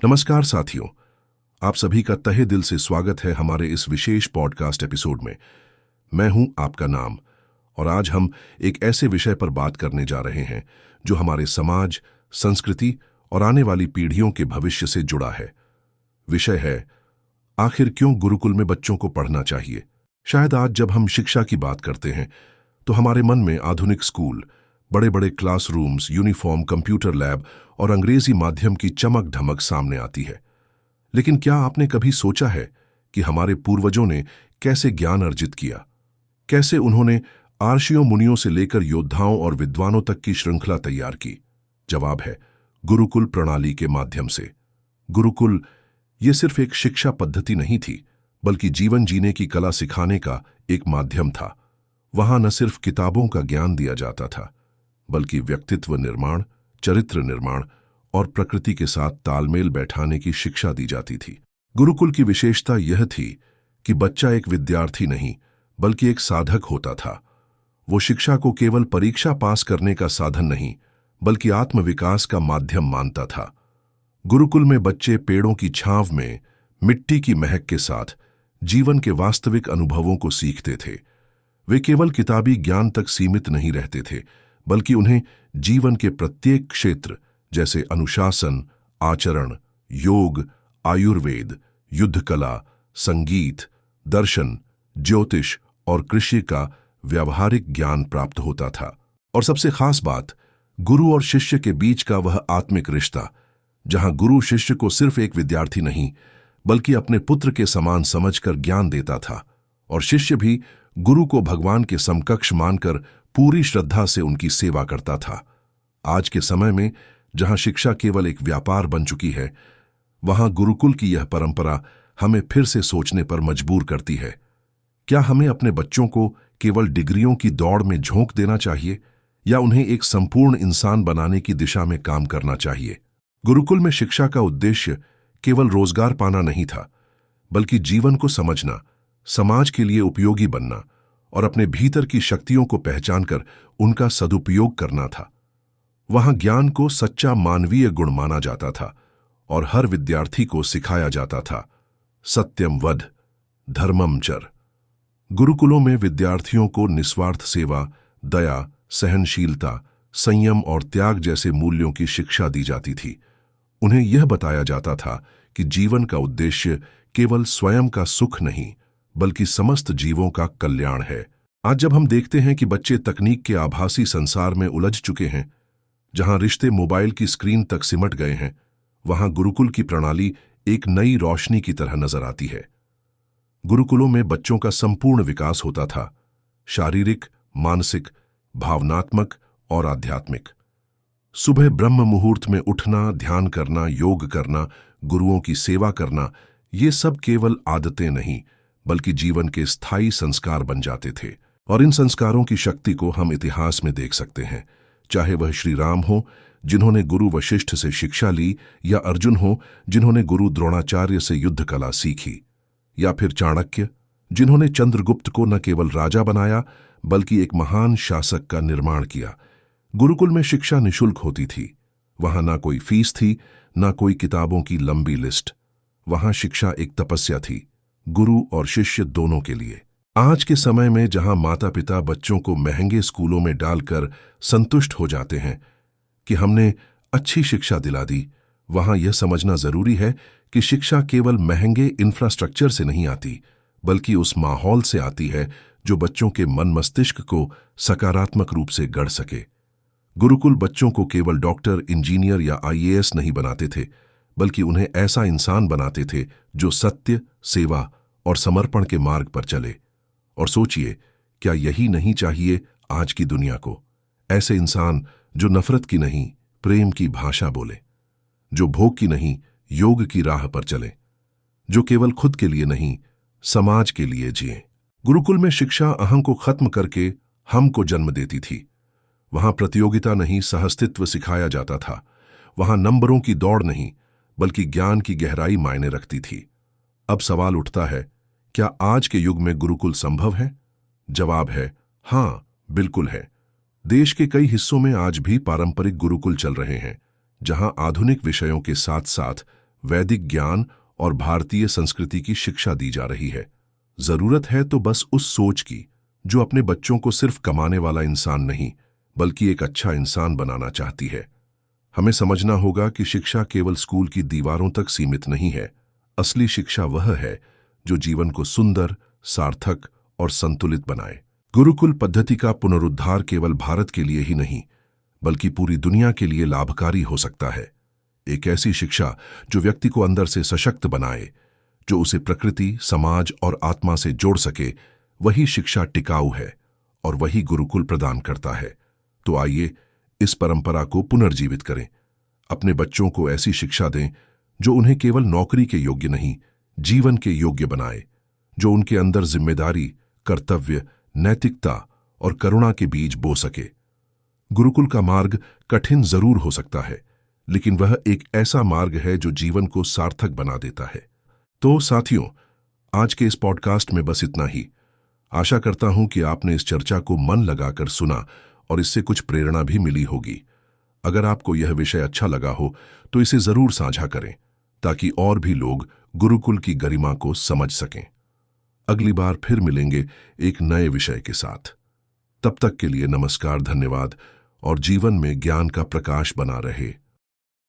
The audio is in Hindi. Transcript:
नमस्कार साथियों, आप सभी का तहे दिल से स्वागत है हमारे इस विशेष पॉडकास्ट एपिसोड में। मैं हूं आपका नाम और आज हम एक ऐसे विषय पर बात करने जा रहे हैं जो हमारे समाज, संस्कृति और आने वाली पीढ़ियों के भविष्य से जुड़ा है। विषय है, आखिर क्यों गुरुकुल में बच्चों को पढ़ना चाहिए। शायद आज जब हम शिक्षा की बात करते हैं तो हमारे मन में आधुनिक स्कूल, बड़े बड़े क्लासरूम्स, यूनिफॉर्म, कंप्यूटर लैब और अंग्रेजी माध्यम की चमक धमक सामने आती है। लेकिन क्या आपने कभी सोचा है कि हमारे पूर्वजों ने कैसे ज्ञान अर्जित किया? कैसे उन्होंने आर्षियों, मुनियों से लेकर योद्धाओं और विद्वानों तक की श्रृंखला तैयार की? जवाब है, गुरुकुल प्रणाली के माध्यम से। गुरुकुल ये सिर्फ एक शिक्षा पद्धति नहीं थी, बल्कि जीवन जीने की कला सिखाने का एक माध्यम था। वहां न सिर्फ किताबों का ज्ञान दिया जाता था, बल्कि व्यक्तित्व निर्माण, चरित्र निर्माण और प्रकृति के साथ तालमेल बैठाने की शिक्षा दी जाती थी। गुरुकुल की विशेषता यह थी कि बच्चा एक विद्यार्थी नहीं, बल्कि एक साधक होता था। वो शिक्षा को केवल परीक्षा पास करने का साधन नहीं, बल्कि आत्मविकास का माध्यम मानता था। गुरुकुल में बच्चे पेड़ों की छांव में, मिट्टी की महक के साथ जीवन के वास्तविक अनुभवों को सीखते थे। वे केवल किताबी ज्ञान तक सीमित नहीं रहते थे, बल्कि उन्हें जीवन के प्रत्येक क्षेत्र जैसे अनुशासन, आचरण, योग, आयुर्वेद, युद्ध कला, संगीत, दर्शन, ज्योतिष और कृषि का व्यावहारिक ज्ञान प्राप्त होता था। और सबसे खास बात, गुरु और शिष्य के बीच का वह आत्मिक रिश्ता, जहां गुरु शिष्य को सिर्फ एक विद्यार्थी नहीं, बल्कि अपने पुत्र के समान समझकर ज्ञान देता था, और शिष्य भी गुरु को भगवान के समकक्ष मानकर पूरी श्रद्धा से उनकी सेवा करता था। आज के समय में जहां शिक्षा केवल एक व्यापार बन चुकी है, वहां गुरुकुल की यह परंपरा हमें फिर से सोचने पर मजबूर करती है। क्या हमें अपने बच्चों को केवल डिग्रियों की दौड़ में झोंक देना चाहिए, या उन्हें एक संपूर्ण इंसान बनाने की दिशा में काम करना चाहिए? गुरुकुल में शिक्षा का उद्देश्य केवल रोजगार पाना नहीं था, बल्कि जीवन को समझना, समाज के लिए उपयोगी बनना और अपने भीतर की शक्तियों को पहचानकर उनका सदुपयोग करना था। वहां ज्ञान को सच्चा मानवीय गुण माना जाता था और हर विद्यार्थी को सिखाया जाता था, सत्यम वद, धर्मम चर। गुरुकुलों में विद्यार्थियों को निस्वार्थ सेवा, दया, सहनशीलता, संयम और त्याग जैसे मूल्यों की शिक्षा दी जाती थी। उन्हें यह बताया जाता था कि जीवन का उद्देश्य केवल स्वयं का सुख नहीं, बल्कि समस्त जीवों का कल्याण है। आज जब हम देखते हैं कि बच्चे तकनीक के आभासी संसार में उलझ चुके हैं, जहां रिश्ते मोबाइल की स्क्रीन तक सिमट गए हैं, वहां गुरुकुल की प्रणाली एक नई रोशनी की तरह नजर आती है। गुरुकुलों में बच्चों का संपूर्ण विकास होता था, शारीरिक, मानसिक, भावनात्मक और आध्यात्मिक। सुबह ब्रह्म मुहूर्त में उठना, ध्यान करना, योग करना, गुरुओं की सेवा करना, ये सब केवल आदतें नहीं, बल्कि जीवन के स्थायी संस्कार बन जाते थे। और इन संस्कारों की शक्ति को हम इतिहास में देख सकते हैं, चाहे वह श्री राम हो, जिन्होंने गुरु वशिष्ठ से शिक्षा ली, या अर्जुन हो, जिन्होंने गुरु द्रोणाचार्य से युद्ध कला सीखी, या फिर चाणक्य, जिन्होंने चंद्रगुप्त को न केवल राजा बनाया, बल्कि एक महान शासक का निर्माण किया। गुरुकुल में शिक्षा निःशुल्क होती थी। वहां ना कोई फीस थी, ना कोई किताबों की लंबी लिस्ट। वहां शिक्षा एक तपस्या थी, गुरु और शिष्य दोनों के लिए। आज के समय में जहां माता पिता बच्चों को महंगे स्कूलों में डालकर संतुष्ट हो जाते हैं कि हमने अच्छी शिक्षा दिला दी, वहां यह समझना जरूरी है कि शिक्षा केवल महंगे इंफ्रास्ट्रक्चर से नहीं आती, बल्कि उस माहौल से आती है जो बच्चों के मन मस्तिष्क को सकारात्मक रूप से गढ़ सके। गुरुकुल बच्चों को केवल डॉक्टर, इंजीनियर या आईएएस नहीं बनाते थे, बल्कि उन्हें ऐसा इंसान बनाते थे जो सत्य, सेवा और समर्पण के मार्ग पर चले। और सोचिए, क्या यही नहीं चाहिए आज की दुनिया को? ऐसे इंसान जो नफरत की नहीं, प्रेम की भाषा बोले, जो भोग की नहीं, योग की राह पर चले, जो केवल खुद के लिए नहीं, समाज के लिए जिए। गुरुकुल में शिक्षा अहं को खत्म करके हम को जन्म देती थी। वहां प्रतियोगिता नहीं, सहअस्तित्व सिखाया जाता था। वहां नंबरों की दौड़ नहीं, बल्कि ज्ञान की गहराई मायने रखती थी। अब सवाल उठता है, क्या आज के युग में गुरुकुल संभव है? जवाब है हां, बिल्कुल है। देश के कई हिस्सों में आज भी पारंपरिक गुरुकुल चल रहे हैं, जहां आधुनिक विषयों के साथ साथ वैदिक ज्ञान और भारतीय संस्कृति की शिक्षा दी जा रही है। जरूरत है तो बस उस सोच की जो अपने बच्चों को सिर्फ कमाने वाला इंसान नहीं बल्कि एक अच्छा इंसान बनाना चाहती है। हमें समझना होगा कि शिक्षा केवल स्कूल की दीवारों तक सीमित नहीं है। असली शिक्षा वह है जो जीवन को सुंदर, सार्थक और संतुलित बनाए। गुरुकुल पद्धति का पुनरुद्धार केवल भारत के लिए ही नहीं बल्कि पूरी दुनिया के लिए लाभकारी हो सकता है। एक ऐसी शिक्षा जो व्यक्ति को अंदर से सशक्त बनाए, जो उसे प्रकृति, समाज और आत्मा से जोड़ सके, वही शिक्षा टिकाऊ है और वही गुरुकुल प्रदान करता है। तो आइए इस परंपरा को पुनर्जीवित करें। अपने बच्चों को ऐसी शिक्षा दें जो उन्हें केवल नौकरी के योग्य नहीं, जीवन के योग्य बनाए, जो उनके अंदर जिम्मेदारी, कर्तव्य, नैतिकता और करुणा के बीज बो सके। गुरुकुल का मार्ग कठिन जरूर हो सकता है, लेकिन वह एक ऐसा मार्ग है जो जीवन को सार्थक बना देता है। तो साथियों, आज के इस पॉडकास्ट में बस इतना ही। आशा करता हूं कि आपने इस चर्चा को मन लगाकर सुना और इससे कुछ प्रेरणा भी मिली होगी। अगर आपको यह विषय अच्छा लगा हो तो इसे जरूर साझा करें ताकि और भी लोग गुरुकुल की गरिमा को समझ सकें। अगली बार फिर मिलेंगे एक नए विषय के साथ। तब तक के लिए नमस्कार, धन्यवाद और जीवन में ज्ञान का प्रकाश बना रहे।